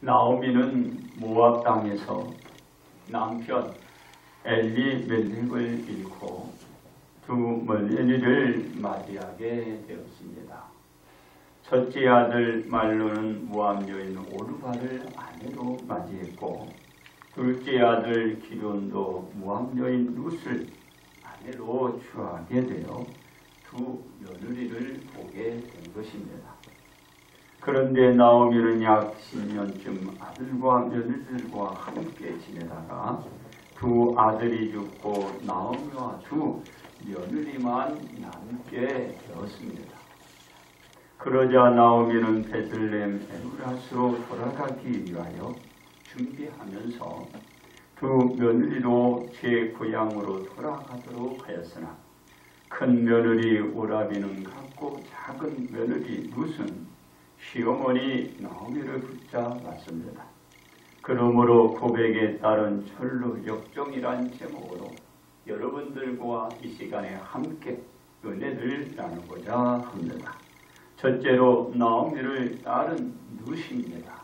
나오미는 모압 땅에서 남편 엘리멜렉을 잃고 두 며느리를 맞이하게 되었습니다. 첫째 아들 말로는 모압 여인 오르바를 아내로 맞이했고, 둘째 아들 기돈도 모압 여인 룻을 아내로 취하게 되어 두 며느리를 보게 된 것입니다. 그런데 나오미는 약 10년쯤 아들과 며느리들과 함께 지내다가 두 아들이 죽고 나오미와 두 며느리만 남게 되었습니다. 그러자 나오미는 베들레헴 에브라스로 돌아가기 위하여 준비하면서 두 며느리로 제 고향으로 돌아가도록 하였으나 큰 며느리 오라비는 갔고 작은 며느리 룻은 시어머니 나오미를 붙잡았습니다. 그러므로 고백에 따른 철로 역정이란 제목으로 여러분들과 이 시간에 함께 은혜를 나누고자 합니다. 첫째로 나오미를 따른 룻입니다.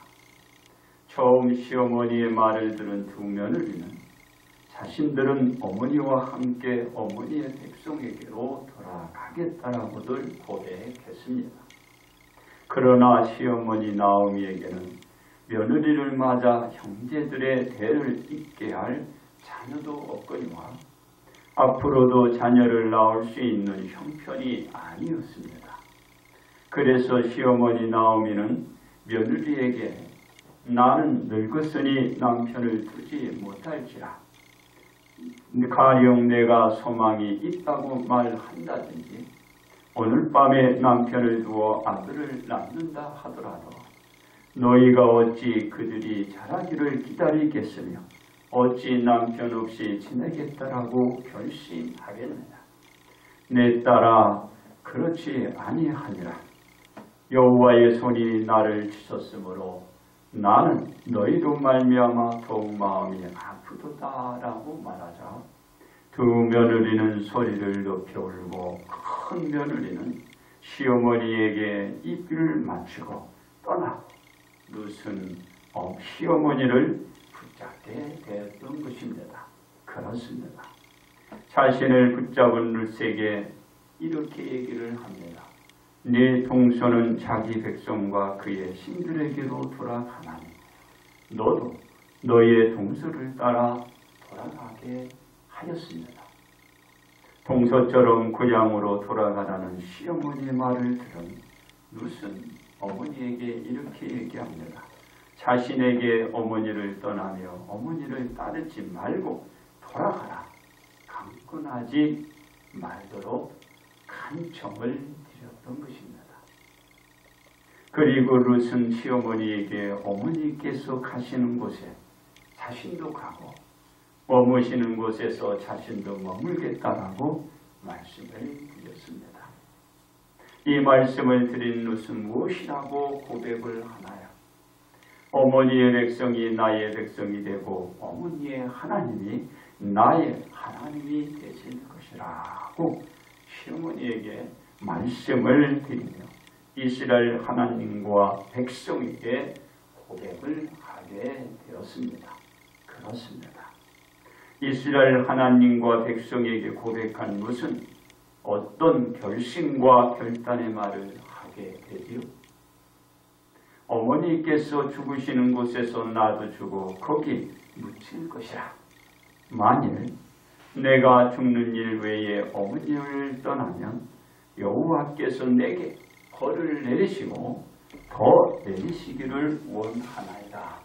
처음 시어머니의 말을 들은 두 며느리는 자신들은 어머니와 함께 어머니의 백성에게로 돌아가겠다라고들 고백했습니다. 그러나 시어머니 나오미에게는 며느리를 맞아 형제들의 대를 잇게 할 자녀도 없거니와 앞으로도 자녀를 낳을 수 있는 형편이 아니었습니다. 그래서 시어머니 나오미는 며느리에게 나는 늙었으니 남편을 두지 못할지라 가령 내가 소망이 있다고 말한다든지 오늘 밤에 남편을 두어 아들을 낳는다 하더라도 너희가 어찌 그들이 자라기를 기다리겠으며 어찌 남편 없이 지내겠다라고 결심하겠느냐. 내 딸아 그렇지 아니하니라. 여호와의 손이 나를 치셨으므로 나는 너희로 말미암아 더욱 마음이 아프도다라고 말하자 두 며느리는 소리를 높여 울고 큰 며느리는 시어머니에게 입을 맞추고 떠나고 룻은 시어머니를 붙잡게 되었던 것입니다. 그렇습니다. 자신을 붙잡은 룻에게 이렇게 얘기를 합니다. 네 동서는 자기 백성과 그의 신들에게로 돌아가나니 너도 너의 동서를 따라 돌아가게 하였습니다. 동서처럼 고향으로 돌아가라는 시어머니의 말을 들은 룻은 어머니에게 이렇게 얘기합니다. 자신에게 어머니를 떠나며 어머니를 따르지 말고 돌아가라. 강권하지 말도록 간청을 드렸던 것입니다. 그리고 룻은 시어머니에게 어머니께서 가시는 곳에 자신도 가고 머무시는 곳에서 자신도 머물겠다라고 말씀을 드렸습니다. 이 말씀을 드린 룻은 무엇이라고 고백을 하나요? 어머니의 백성이 나의 백성이 되고 어머니의 하나님이 나의 하나님이 되실 것이라고 시어머니에게 말씀을 드리며 이스라엘 하나님과 백성에게 고백을 하게 되었습니다. 그렇습니다. 이스라엘 하나님과 백성에게 고백한 것은 어떤 결심과 결단의 말을 하게 되지요? 어머니께서 죽으시는 곳에서 나도 죽어 거기 묻힐 것이라. 만일 내가 죽는 일 외에 어머니를 떠나면 여호와께서 내게 벌을 내리시고 더 내리시기를 원하나이다.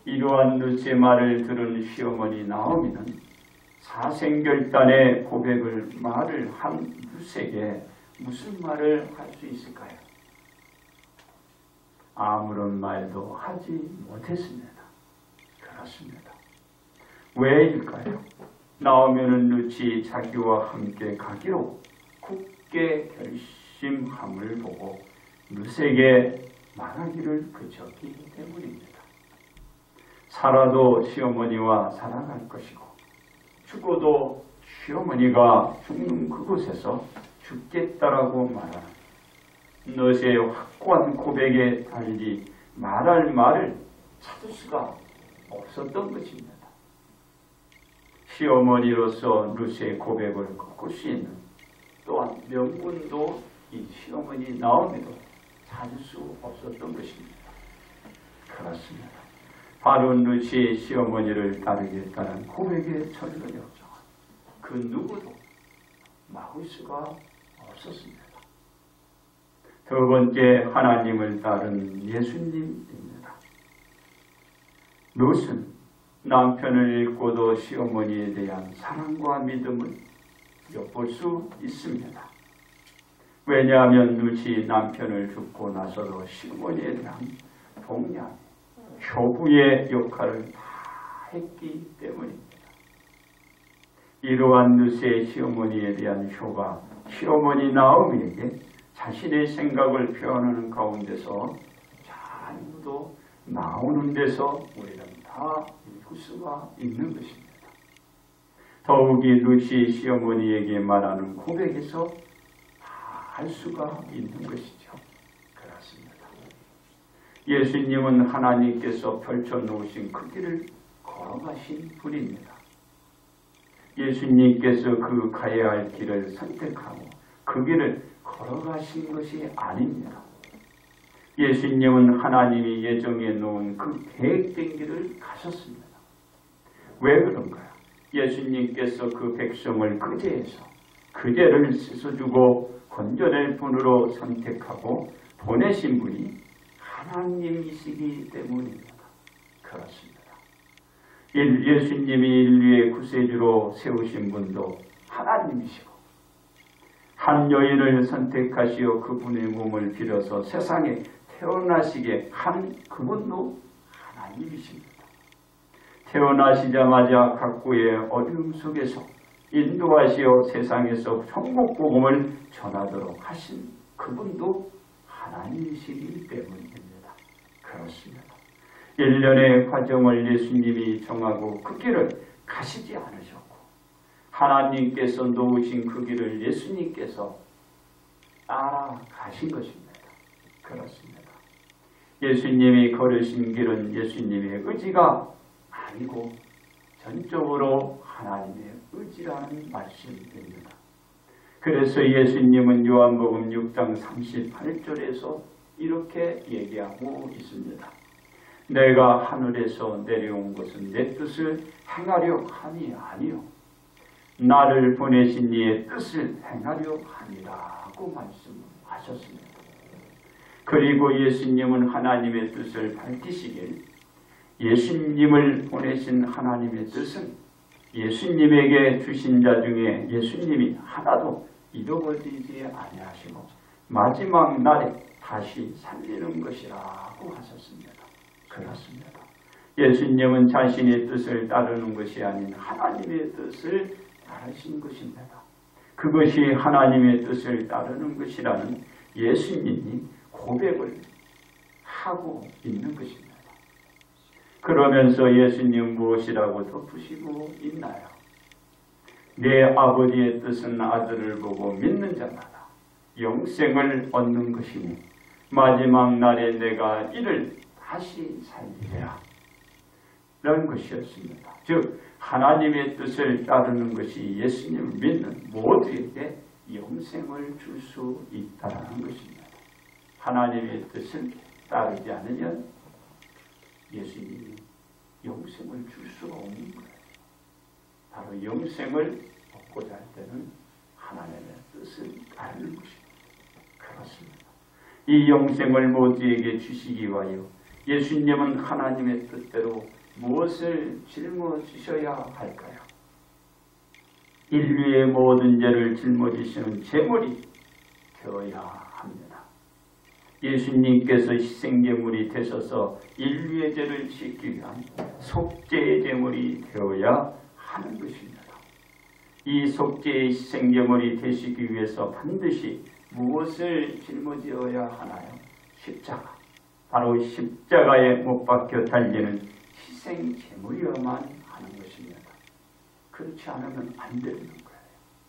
이러한 룻의 말을 들은 시어머니 나오미는 사생결단의 고백을 말을 한 룻에게 무슨 말을 할 수 있을까요? 아무런 말도 하지 못했습니다. 그렇습니다. 왜일까요? 나오미는 룻이 자기와 함께 가기로 굳게 결심함을 보고 룻에게 말하기를 그쳤기 때문입니다. 살아도 시어머니와 살아갈 것이고 죽어도 시어머니가 죽는 그곳에서 죽겠다라고 말하는 룻의 확고한 고백에 달리 말할 말을 찾을 수가 없었던 것입니다. 시어머니로서 루시의 고백을 꺾을 수 있는 또한 명분도 이 시어머니 나오미도 찾을 수 없었던 것입니다. 그렇습니다. 바로 루시의 시어머니를 따르겠다는 고백의 전론이었죠. 그 누구도 막을 수가 없었습니다. 두 번째, 하나님을 따른 예수님입니다. 룻은 남편을 잃고도 시어머니에 대한 사랑과 믿음을 엿볼 수 있습니다. 왜냐하면 룻이 남편을 죽고 나서도 시어머니에 대한 동양, 효부의 역할을 다 했기 때문입니다. 이러한 룻의 시어머니에 대한 효가 시어머니 나오미에게 자신의 생각을 표현하는 가운데서 자유도 나오는 데서 우리는 다 읽을 수가 있는 것입니다. 더욱이 룻이 시어머니에게 말하는 고백에서 다 알 수가 있는 것이죠. 그렇습니다. 예수님은 하나님께서 펼쳐놓으신 그 길을 걸어가신 분입니다. 예수님께서 그 가야 할 길을 선택하고 그 길을 걸어가신 것이 아닙니다. 예수님은 하나님이 예정해 놓은 그 계획된 길을 가셨습니다. 왜 그런가요? 예수님께서 그 백성을 그제에서 그 죄를 씻어주고 건져낼 분으로 선택하고 보내신 분이 하나님이시기 때문입니다. 그렇습니다. 예수님이 인류의 구세주로 세우신 분도 하나님이시고 한 여인을 선택하시어 그분의 몸을 빌어서 세상에 태어나시게 한 그분도 하나님이십니다. 태어나시자마자 각구의 어려움 속에서 인도하시어 세상에서 천국 복음을 전하도록 하신 그분도 하나님이시기 때문입니다. 그렇습니다. 일련의 과정을 예수님이 정하고 그 길을 가시지 않으셨고 하나님께서 놓으신 그 길을 예수님께서 따라가신 것입니다. 그렇습니다. 예수님이 걸으신 길은 예수님의 의지가 아니고 전적으로 하나님의 의지라는 말씀입니다. 그래서 예수님은 요한복음 6장 38절에서 이렇게 얘기하고 있습니다. 내가 하늘에서 내려온 것은 내 뜻을 행하려 함이 아니요 나를 보내신 이의 뜻을 행하려 함이라고 말씀하셨습니다. 그리고 예수님은 하나님의 뜻을 밝히시길 예수님을 보내신 하나님의 뜻은 예수님에게 주신 자 중에 예수님이 하나도 잃어버리지 아니하시고 마지막 날에 다시 살리는 것이라고 하셨습니다. 그렇습니다. 예수님은 자신의 뜻을 따르는 것이 아닌 하나님의 뜻을 따르신 것입니다. 그것이 하나님의 뜻을 따르는 것이라는 예수님이 고백을 하고 있는 것입니다. 그러면서 예수님 무엇이라고 덧붙이고 있나요? 내 아버지의 뜻은 아들을 보고 믿는 자마다 영생을 얻는 것이니 마지막 날에 내가 이를 다시 살리랴 라는 것이었습니다. 즉 하나님의 뜻을 따르는 것이 예수님을 믿는 모두에게 영생을 줄 수 있다는 것입니다. 하나님의 뜻을 따르지 않으면 예수님이 영생을 줄 수가 없는 거예요. 바로 영생을 얻고자 할 때는 하나님의 뜻을 따르는 것입니다. 그렇습니다. 이 영생을 모두에게 주시기 위하여 예수님은 하나님의 뜻대로 무엇을 짊어지셔야 할까요? 인류의 모든 죄를 짊어지시는 제물이 되어야 합니다. 예수님께서 희생제물이 되셔서 인류의 죄를 씻기 위한 속죄의 제물이 되어야 하는 것입니다. 이 속죄의 희생제물이 되시기 위해서 반드시 무엇을 짊어져야 하나요? 십자가. 바로 십자가에 못 박혀 달리는 희생제물이어야만 하는 것입니다. 그렇지 않으면 안 되는 거예요.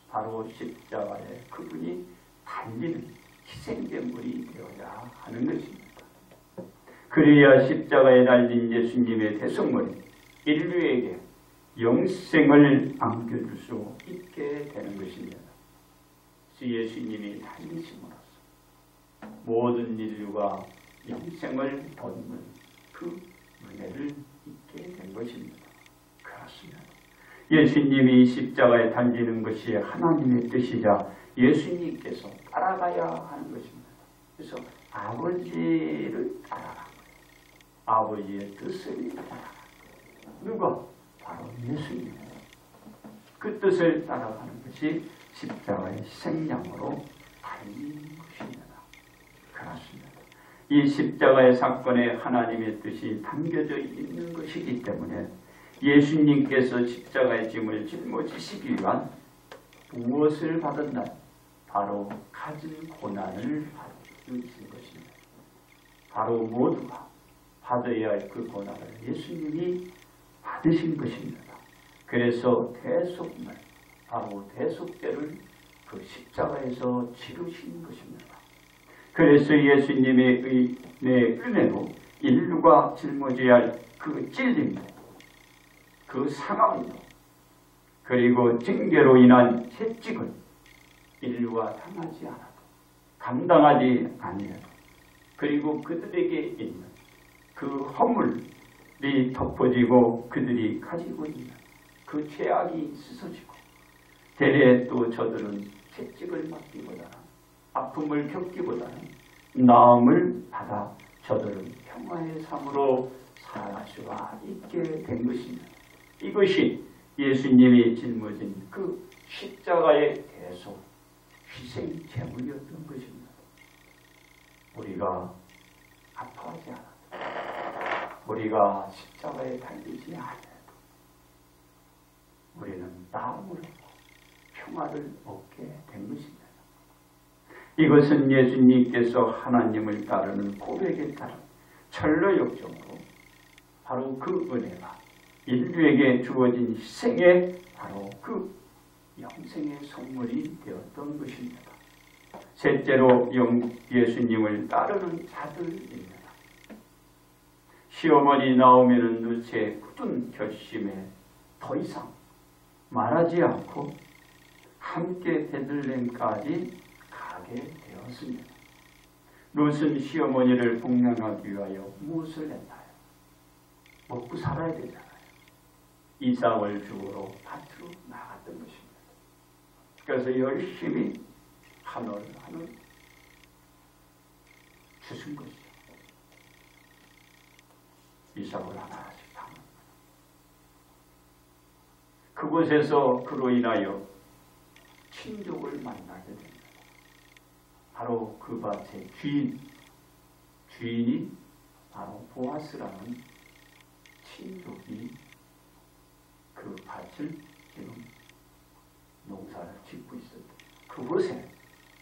바로 십자가에 그분이 달리는 희생제물이 되어야 하는 것입니다. 그래야 십자가에 달린 예수님의 대속물이 인류에게 영생을 안겨줄 수 있게 되는 것입니다. 예수님이 달리심으로써 모든 인류가 영생을 얻는 그 은혜를 잊게 된 것입니다. 그렇습니다. 예수님이 십자가에 달리는 것이 하나님의 뜻이자 예수님께서 따라가야 하는 것입니다. 그래서 아버지를 따라간 거예요. 아버지의 뜻을 따라간 거예요. 누가? 바로 예수님이에요. 그 뜻을 따라가는 것이 십자가의 희생양으로 달린 것입니다. 그렇습니다. 이 십자가의 사건에 하나님의 뜻이 담겨져 있는 것이기 때문에 예수님께서 십자가의 짐을 짊어지시기 위한 무엇을 받았나? 바로 가진 고난을 받으신 것입니다. 바로 모두가 받아야 할 그 고난을 예수님이 받으신 것입니다. 그래서 대속물, 바로 대속죄를 그 십자가에서 치르신 것입니다. 그래서 예수님의 은혜로 인류가 짊어져야 할 그 찔림도, 그 상함도, 그리고 징계로 인한 채찍을 인류가 당하지 않아도, 감당하지 아니하도, 그리고 그들에게 있는 그 허물이 덮어지고 그들이 가지고 있는 그 죄악이 씻어지고, 대래 또 저들은 채찍을 맞기보다는, 아픔을 겪기보다는 나음을 받아 저들은 평화의 삶으로 살아갈 수가 있게 된 것입니다. 이것이 예수님이 짊어진 그 십자가의 대속 희생 제물이었던 것입니다. 우리가 아파하지 않아도, 우리가 십자가에 달리지 않아도 우리는 나음으로 평화를 얻게 된 것입니다. 이것은 예수님께서 하나님을 따르는 고백에 따른 철로역정으로 바로 그 은혜가 인류에게 주어진 희생의 바로 그 영생의 선물이 되었던 것입니다. 셋째로 예수님을 따르는 자들입니다. 시어머니 나오면은 누체 굳은 결심에 더 이상 말하지 않고 함께 베들레헴까지 가게 되었습니다. 롯은 시어머니를 복양하기 위하여 무엇을 했나요? 먹고 살아야 되잖아요. 이삭을 죽으러 밭으로 나갔던 것입니다. 그래서 열심히 한올 주신 것이죠. 이삭을 하나씩 담은 거예요. 그곳에서 그로 인하여 친족을 만나게 됩니다. 바로 그 밭의 주인이 바로 보아스라는 친족이 그 밭을 지금 농사를 짓고 있었다. 그곳에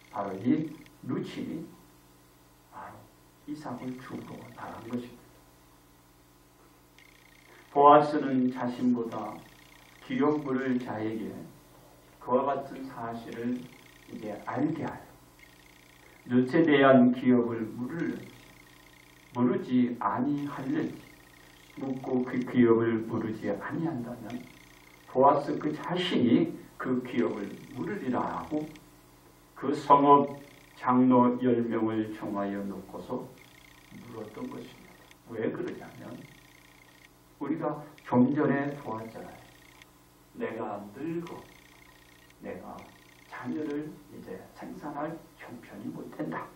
바로 이 루침이 바로 이삭을 주로 나간 것입니다. 보아스는 자신보다 기업 물을 자에게 그와 같은 사실을 이제 알게 하여 룻에 대한 기업을 물으지 아니하려지, 묻고 그 기업을 물으지 아니한다면 보아스 그 자신이 그 기업을 물으리라 하고 그 성읍 장로 10명을 정하여 놓고서 물었던 것입니다. 왜 그러냐면 우리가 좀 전에 보았잖아요. 내가 늙고 내가 자녀를 이제 생산할 형편이 못 된다.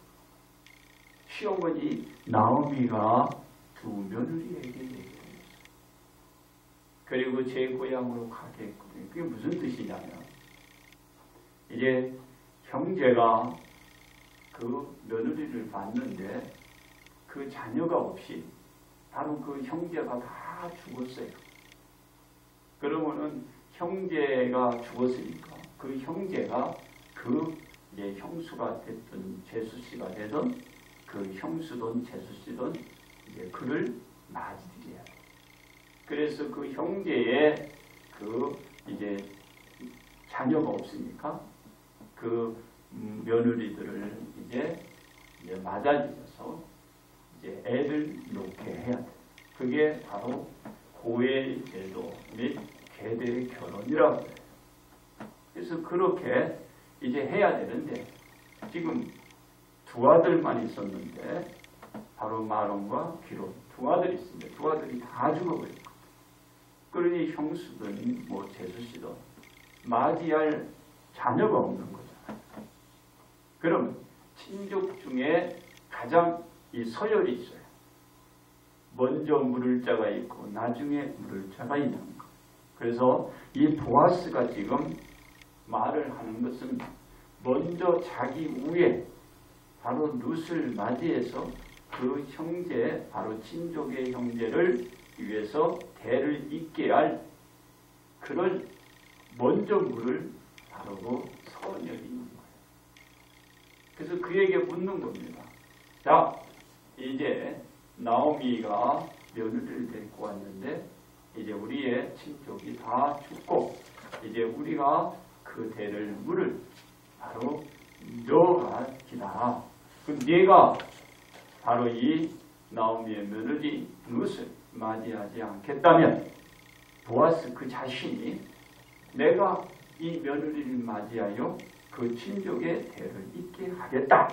시어머니 나오미가 두 며느리에게 얘기했어요. 그리고 제 고향으로 가겠군요. 그게 무슨 뜻이냐면 이제 형제가 그 며느리를 봤는데 그 자녀가 없이 바로 그 형제가 다 죽었어요. 그러면은 형제가 죽었으니까 그 형제가 그 이제 형수가 됐든 제수씨가 되든 그 형수든 제수씨든 이제 그를 맞이드려야 돼. 그래서 그 형제의 그 이제 자녀가 없으니까 그 며느리들을 이제 맞아주셔서 이제 애를 놓게 해야 돼. 그게 바로 고엘 제도 및 계대 결혼이라고 해요. 그래서 그렇게 이제 해야 되는데 지금 두 아들만 있었는데 바로 마론과 기론 두 아들이 있습니다. 두 아들이 다 죽어버렸고 그러니 형수든 뭐 제수씨든 맞이할 자녀가 없는 거잖아요. 그럼 친족 중에 가장 이 서열이 있어요. 먼저 물을 자가 있고 나중에 물을 자가 있는 거. 그래서 이 보아스가 지금 말을 하는 것은 먼저 자기 위에 바로 룻을 맞이해서 그 형제, 바로 친족의 형제를 위해서 대를 잇게 할 그런 먼저 물을 바르고 선열이 있는 거예요. 그래서 그에게 묻는 겁니다. 자, 이제 나오미가 며느리를 데리고 왔는데 이제 우리의 친족이 다 죽고 이제 우리가 그 대를 물을 바로 너가 기다라. 그럼 네가 바로 이 나오미의 며느리 룻을 맞이하지 않겠다면 보아스 그 자신이 내가 이 며느리를 맞이하여 그 친족의 대를 잇게 하겠다.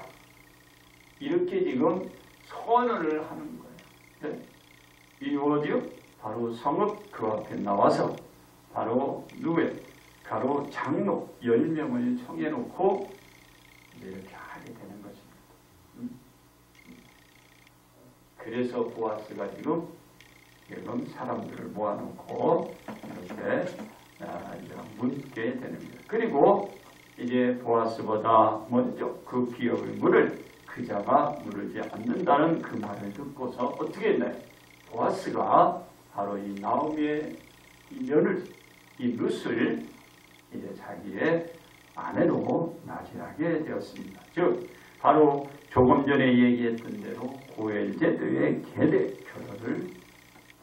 이렇게 지금 선언을 하는 거예요. 네. 이 어디요? 바로 성읍 그 앞에 나와서 바로 누구예요? 바로 장로 10명을 청해놓고 이렇게 하게 되는 것입니다. 그래서 보아스가 지금 사람들을 모아놓고 이렇게 묻게 되는 거예요. 그리고 이제 보아스보다 먼저 그 기업의 물을 그자가 물르지 않는다는 그 말을 듣고서 어떻게 했나요? 보아스가 바로 이 나오미의 이 며느리, 이 룻을 이제 자기의 아내로 맞이하게 되었습니다. 즉 바로 조금 전에 얘기했던 대로 고엘 제도의 계대 결혼을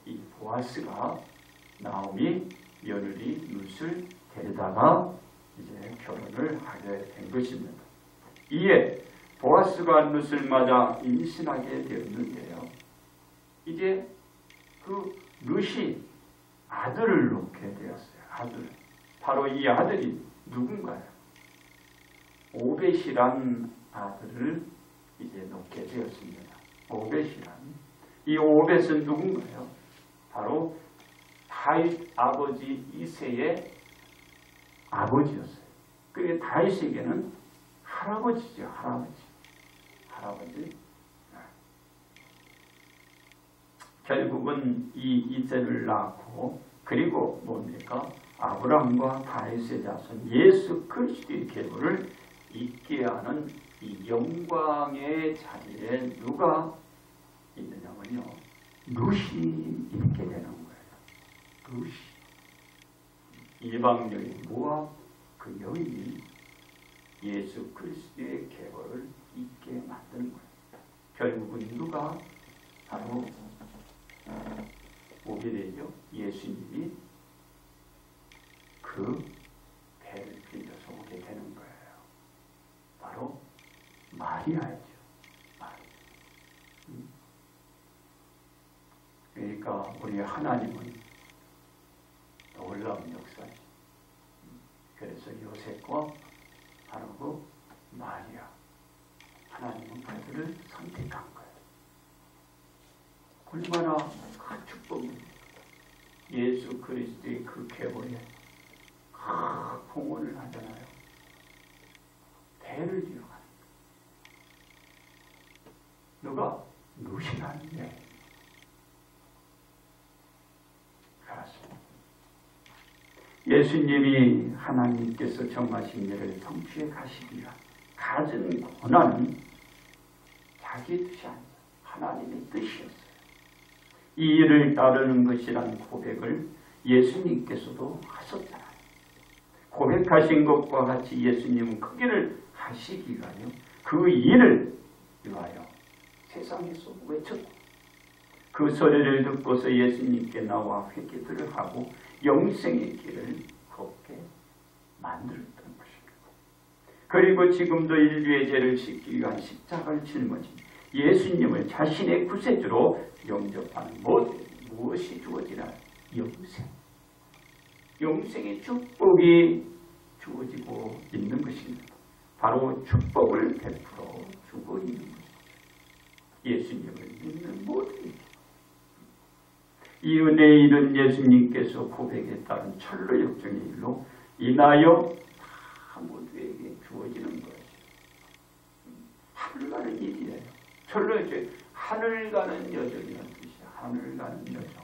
이 보아스가 나오미 며느리 룻을 데려다가 이제 결혼을 하게 된 것입니다. 이에 보아스가 룻을 맞아 임신하게 되었는데요. 이제 그 룻이 아들을 놓게 되었어요. 아들. 바로 이 아들이 누군가요? 오벳이란 아들을 이제 놓게 되었습니다. 오벳이란. 이 오벳은 누군가요? 바로 다윗 아버지 이새의 아버지였어요. 그게 다윗에게는 할아버지죠. 할아버지. 결국은 이 이새를 낳고 그리고 뭡니까? 아브라함과 다윗의 자손 예수 그리스도의 계보를 잇게 하는 이 영광의 자리에 누가 있느냐면요. 룻이 있게 되는 거예요. 룻이. 이방 여인 모압 그 여인이 예수 그리스도의 계보를 잇게 만드는 거예요. 결국은 누가 바로 오게 되죠. 예수님이 그 배를 빌려서 오게 되는 거예요. 바로 마리아이죠. 그러니까 우리 하나님은 놀라운 역사죠. 그래서 요셉과 바로 그 마리아 하나님은 그들을 선택한 거예요. 얼마나 큰 축복입니까? 예수 그리스도의 그 계보에 봉헌을 하잖아요. 배를 이어가는 거예요. 누가? 룻이라는데 그렇습니다. 예수님이 하나님께서 정하신 일을 성취해 가시기 위한 가진 고난은 자기 뜻이 아니라 하나님의 뜻이었어요. 이 일을 따르는 것이란 고백을 예수님께서도 하셨잖아요. 고백하신 것과 같이 예수님은 그 일을 하시기 위하여 그 일을 위하여 세상에서 외쳤고 그 소리를 듣고서 예수님께 나와 회개들을 하고 영생의 길을 걷게 만들었던 것입니다. 그리고 지금도 인류의 죄를 씻기 위한 십자가를 짊어진 예수님을 자신의 구세주로 영접하는 무엇이 주어지나? 영생. 영생의 축복이 주어지고 있는 것입니다. 바로 축복을 베풀어 주고 있는 것입니다. 예수님을 믿는 모두에게. 이 은혜에 이른 예수님께서 고백에 따른 철로 역정의 일로 인하여 다 모두에게 주어지는 것이에요. 하늘 가는 일이에요. 철로 역정, 하늘 가는 여정이라는 뜻이에요. 하늘 가는 여정.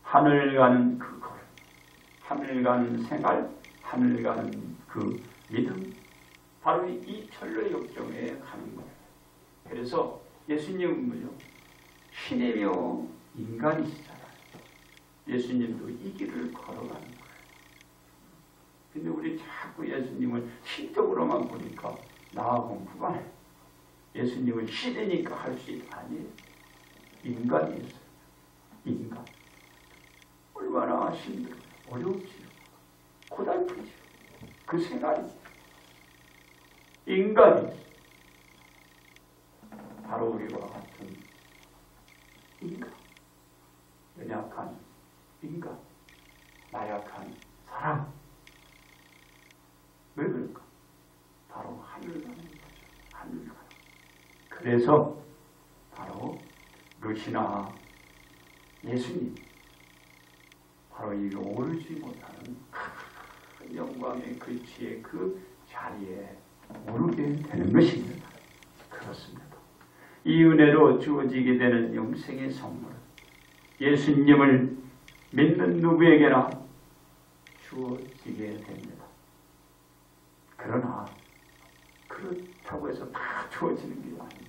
하늘 가는 그 걸. 하늘 가는 생활, 하늘 가는 그 믿음. 바로 이 철로 역정에 가는 거예요. 그래서 예수님은 뭐죠? 신이며 인간이시잖아요. 예수님도 이 길을 걸어가는 거예요. 근데 우리 자꾸 예수님을 신적으로만 보니까 나하고는 무관해. 예수님은 신이니까 할 수 있다. 아니에요. 인간이었어요. 인간. 얼마나 힘들어요. 어려우지요. 고달프지요. 그 생활이 인간이 바로 우리와 같은 인간. 연약한 인간. 나약한 사람. 왜 그럴까? 바로 하늘 가는 거죠. 하늘 가는. 그래서 바로 루시나 예수님, 바로 이 오르지 못하는 큰 영광의 글치의 그 자리에 오르게 되는 것입니다. 그렇습니다. 이 은혜로 주어지게 되는 영생의 선물, 예수님을 믿는 누구에게나 주어지게 됩니다. 그러나 그렇다고 해서 다 주어지는 게 아니죠.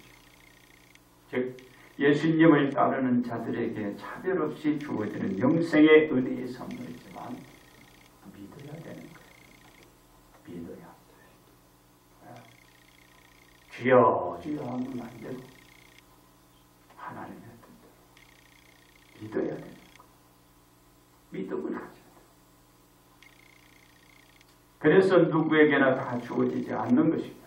즉 예수님을 따르는 자들에게 차별 없이 주어지는 영생의 은혜의 선물이지만 믿어야 되는 거예요. 믿어야. 주여 주여 하면 안 되고 하나님의 뜻대로 믿어야 되는 거예요. 믿음을 가져야 돼요. 그래서 누구에게나 다 주어지지 않는 것입니다.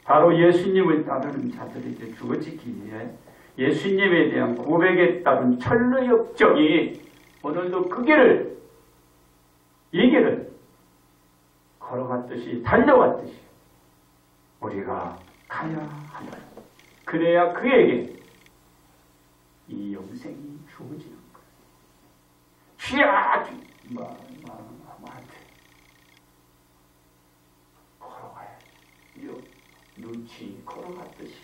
바로 예수님을 따르는 자들에게 주어지기에 예수님에 대한 고백에 따른 철로 역정이 오늘도 그 길을, 이 길을 걸어갔듯이 달려왔듯이 우리가 가야 한다. 그래야 그에게 이 영생이 주어지는 거예요. 쥐야 마음한테 걸어가야지. 눈치 걸어갔듯이.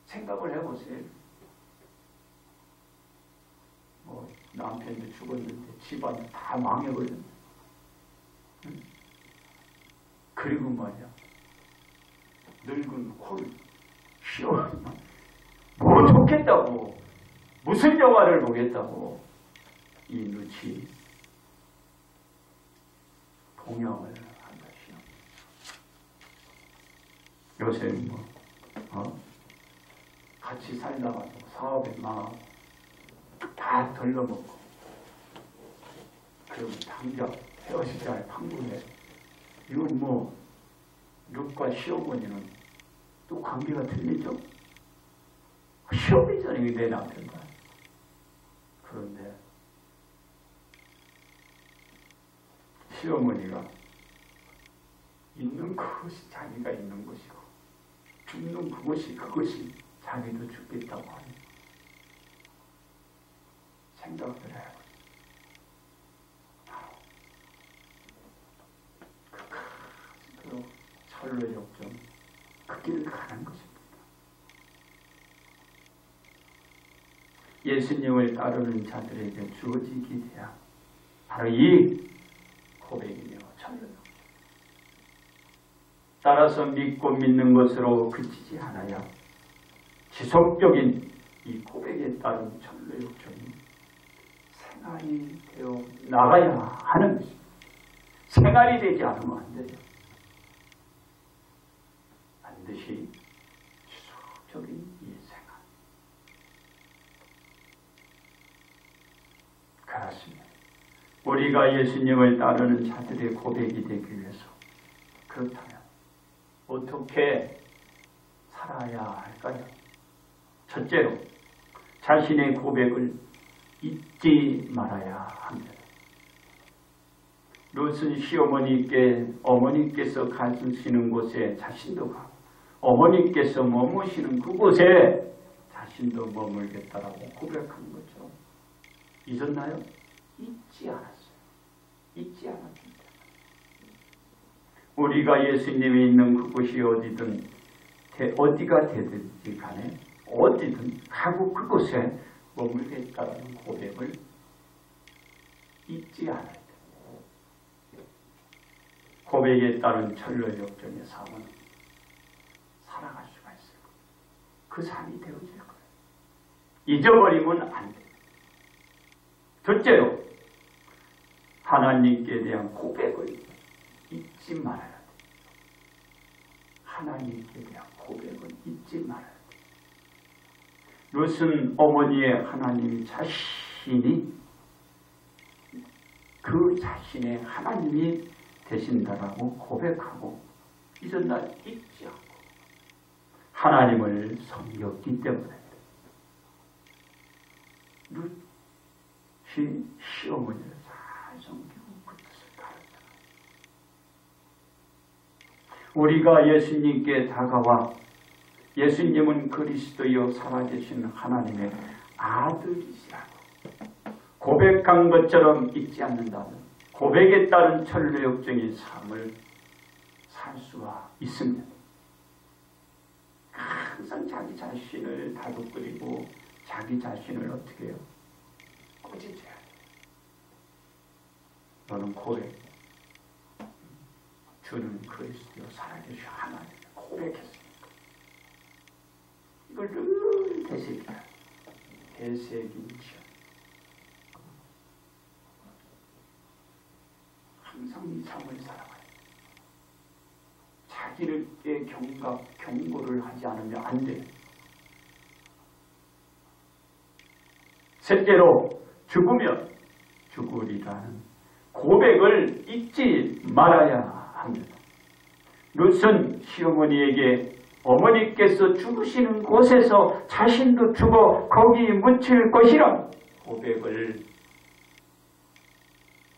생각을 해보세요. 남편도 죽었는데 집안 다 망해버렸는데, 응? 그리고 말이야, 늙은 코를 쉬어. 뭐 좋겠다고, 무슨 영화를 보겠다고 이 눈치 동영을 한다. 요새 같이 살다가 사업에 망하고 다 덜러먹고, 그러면 당장 헤어지자에 판국해. 이건 룩과 시어머니는 또 관계가 틀리죠? 시어머니잖아요, 내 남편과. 그런데 시어머니가 있는 그것이 자기가 있는 것이고, 죽는 그것이 자기도 죽겠다고 하니 생각을 해요. 그 철로 역정, 그 길을 가는 것입니다. 예수님을 따르는 자들에게 주어지게 돼야 바로 이 고백이며 철로 역정. 따라서 믿고 믿는 것으로 그치지 않아야 지속적인 이 고백에 따른 철로 역정이 생활이 되어 나가야 하는 것입니다. 생활이 되지 않으면 안 돼요. 반드시 지속적인 이 생활. 그렇습니다. 우리가 예수님을 따르는 자들의 고백이 되기 위해서, 그렇다면 어떻게 살아야 할까요? 첫째로 자신의 고백을 잊지 말아야 합니다. 롯은 시어머니께 어머니께서 가시는 곳에 자신도 가고 어머니께서 머무시는 그곳에 자신도 머물겠다라고 고백한 거죠. 잊었나요? 잊지 않았어요. 잊지 않았습니다. 우리가 예수님이 있는 그곳이 어디가 되든지 간에 어디든 가고 그곳에 머물겠다라는 고백을 잊지 않아야 돼요. 고백에 따른 철로역정의 삶은 살아갈 수가 있을 거예요. 그 삶이 되어질 거예요. 잊어버리면 안 돼요. 둘째로 하나님께 대한 고백을 잊지 말아야 돼요. 하나님께 대한 고백을 잊지 말아야 돼요. 롯은 어머니의 하나님이 자신이 그 자신의 하나님이 되신다라고 고백하고 잊었나 잊지 않고 하나님을 섬겼기 때문에 롯이 시어머니를 잘 섬기고 그 뜻을 따랐다. 우리가 예수님께 다가와 예수님은 그리스도여 살아계신 하나님의 아들이시라고 고백한 것처럼 잊지 않는다면 고백에 따른 철로역정의 삶을 살 수가 있습니다. 항상 자기 자신을 다독거리고 자기 자신을 어떻게 해요? 꾸짖어야 돼요. 너는 고백. 주는 그리스도여 살아계신 하나님 고백했습니다. 이걸 늘 되새기라. 되새김치야. 항상 이 삶을 살아가요. 자기에게 경고를 하지 않으면 안 돼요. 셋째로 죽으면 죽으리라는 고백을 잊지 말아야 합니다. 롯은 시어머니에게 어머니께서 죽으시는 곳에서 자신도 죽어 거기 묻힐 것이란 고백을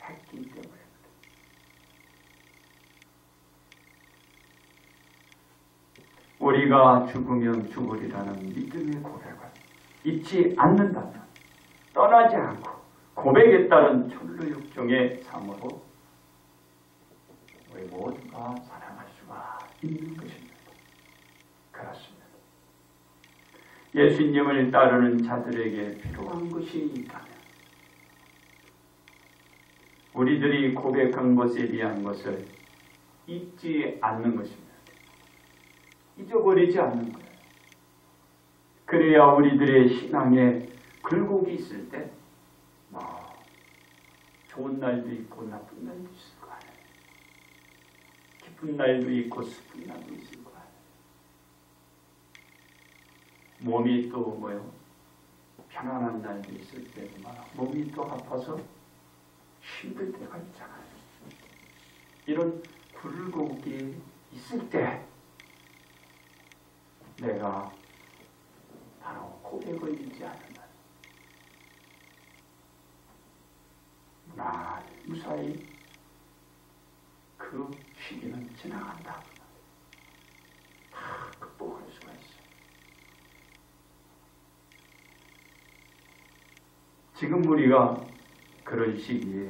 했기 때문입니다. 우리가 죽으면 죽으리라는 믿음의 고백을 잊지 않는다면 떠나지 않고 고백에 따른 철로육종의 삶으로 우리 모두가 살아갈 수가 있는 것입니다. 그렇습니다. 예수님을 따르는 자들에게 필요한 것이 있다면 우리들이 고백한 것에 대한 것을 잊지 않는 것입니다. 잊어버리지 않는 거예요. 그래야 우리들의 신앙에 굴곡이 있을 때 좋은 날도 있고 나쁜 날도 있을 거 아니에요. 기쁜 날도 있고 슬픈 날도 있을 거 아니에요. 몸이 또 편안한 날도 있을 때도 몸이 또 아파서 힘들 때가 있잖아요. 이런 굴곡이 있을 때 내가 바로 고백을 잊지 않는다. 무사히 그 시기는 지나간다. 다 극복할 수가 있어요. 지금 우리가 그런 시기에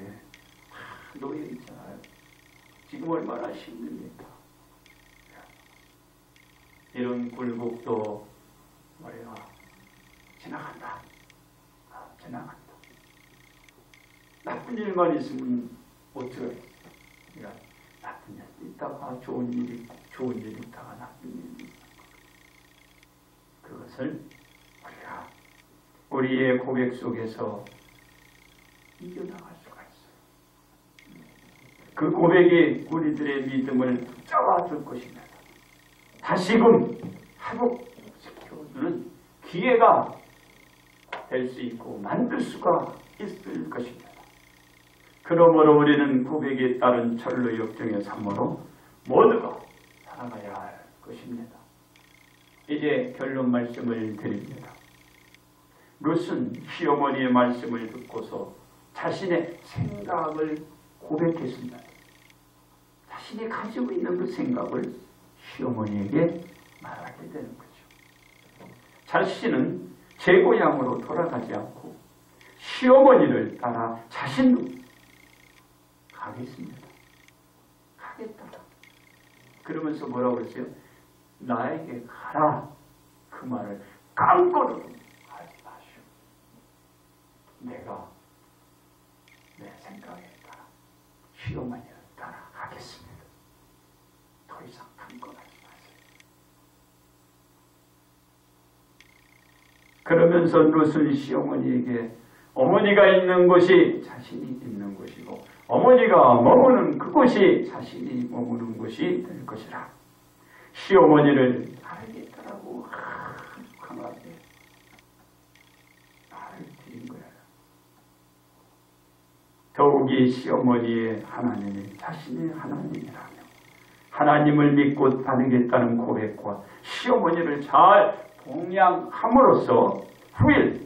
다 놓여 있잖아요. 지금 얼마나 힘듭니까? 이런 굴곡도 우리가 지나간다. 지나간다. 나쁜 일만 있으면 어떻게 해요? 그러니까 나쁜 일 있다가 좋은 일 있다가 나쁜 일이 있다가 그것을 우리가 우리의 고백 속에서 이겨나갈 수가 있어요. 그 고백이 우리들의 믿음을 붙잡아줄 것입니다. 다시금 회복시켜주는 기회가 될 수 있고 만들 수가 있을 것입니다. 그러므로 우리는 고백에 따른 철로 역정의 삶으로 모두가 살아가야 할 것입니다. 이제 결론 말씀을 드립니다. 룻은 시어머니의 말씀을 듣고서 자신의 생각을 고백했습니다. 자신이 가지고 있는 그 생각을 시어머니에게 말하게 되는 거죠. 자신은 제 고향으로 돌아가지 않고 시어머니를 따라 자신도 가겠습니다. 가겠다. 그러면서 뭐라고 그랬어요? 나에게 가라. 그 말을 깡그로 하지 마시오. 내가 내 생각에 따라 시어머니를 따라 가겠습니다. 더 이상 강권하지 마세요. 그러면서 룻은 시어머니에게 어머니가 있는 곳이 자신이 있는 곳이고 어머니가 머무는 그곳이 자신이 머무는 곳이 될 것이라. 시어머니를 알겠다라고 강하게 말을 드린 거예요. 더욱이 시어머니의 하나님이 자신의 하나님이라며 하나님을 믿고 따르겠다는 고백과 시어머니를 잘 동양함으로써 후일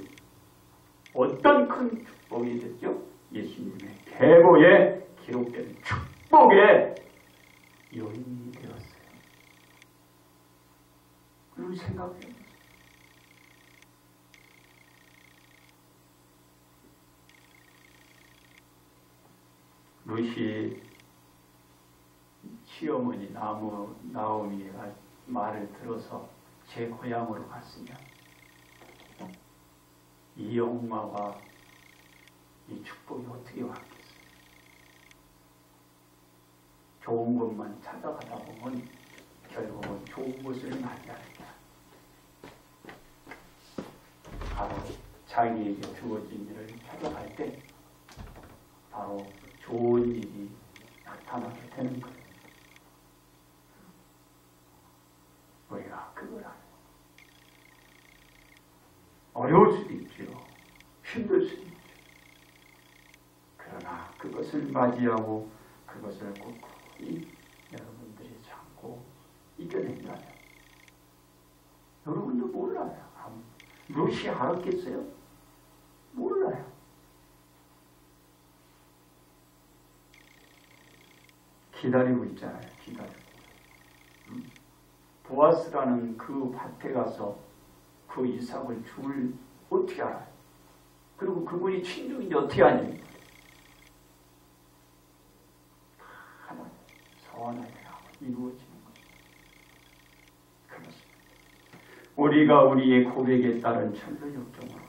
어떤 큰 축복이 됐죠? 예수님의 계보에 기록된 축복의 요인이 되었어요. 그럼 생각해요. 룻이 시어머니 나오미가 말을 들어서 제 고향으로 갔으면 이 영화와 이 축복이 어떻게 왔겠어요? 좋은 것만 찾아가다 보면 결국은 좋은 것을 만나게. 바로 자기에게 주어진 일을 찾아갈 때 바로 좋은 일이 나타나게 되는 거예요. 우리가 그걸 알아요. 어려울 수도 있죠. 힘들 수도 있죠. 그러나 그것을 맞이하고 그것을 꿋꿋이 여러분들이 참고 이겨낸다면 여러분도 몰라요. 룻이 알았겠어요? 몰라요. 기다리고 있잖아요. 기다리고. 보아스라는 그 밭에 가서 그 이삭을 줄 어떻게 알아요? 그리고 그분이 친족인지 어떻게 아냐면 하나님 선하게 이루어지는 것입니다. 그렇습니다. 우리가 우리의 고백에 따른 천루역정으로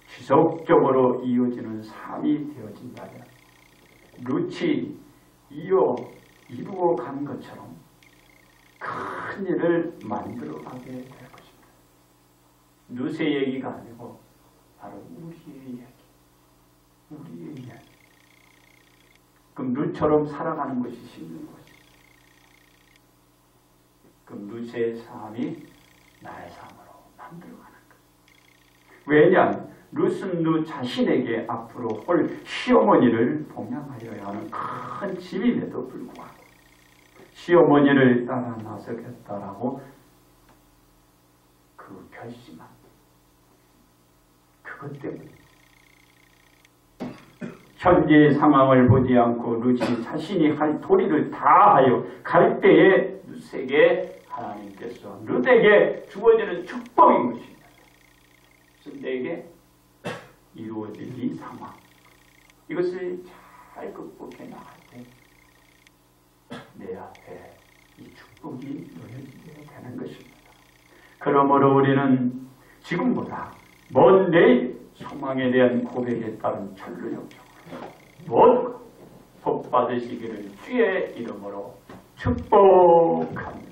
지속적으로 이어지는 삶이 되어진다면 룻이 이루어 간 것처럼 큰 일을 만들어가게 될 것입니다. 룻의 얘기가 아니고 바로 우리의 얘기. 우리의 이야기. 그럼 룻처럼 살아가는 것이 힘든 것이죠. 그럼 룻의 삶이 나의 삶으로 만들어가는 것. 왜냐하면 룻은 룻 자신에게 앞으로 올 시어머니를 봉양하여야 하는 큰 짐임에도 불구하고 시어머니를 따라 나서겠다라고 그 결심한 그것 때문에 현재의 상황을 보지 않고 룻이 자신이 할 도리를 다하여 갈 때에 룻에게 하나님께서 룻에게 주어지는 축복인 것입니다. 내게 이루어질 이 상황 이것을 잘 극복해 나갈 때 내 앞에 이 축복이 놓여지게 되는 것입니다. 그러므로 우리는 지금보다 먼 내일 소망에 대한 고백에 따른 천루역정으로 모두가 복 받으시기를 주의 이름으로 축복합니다.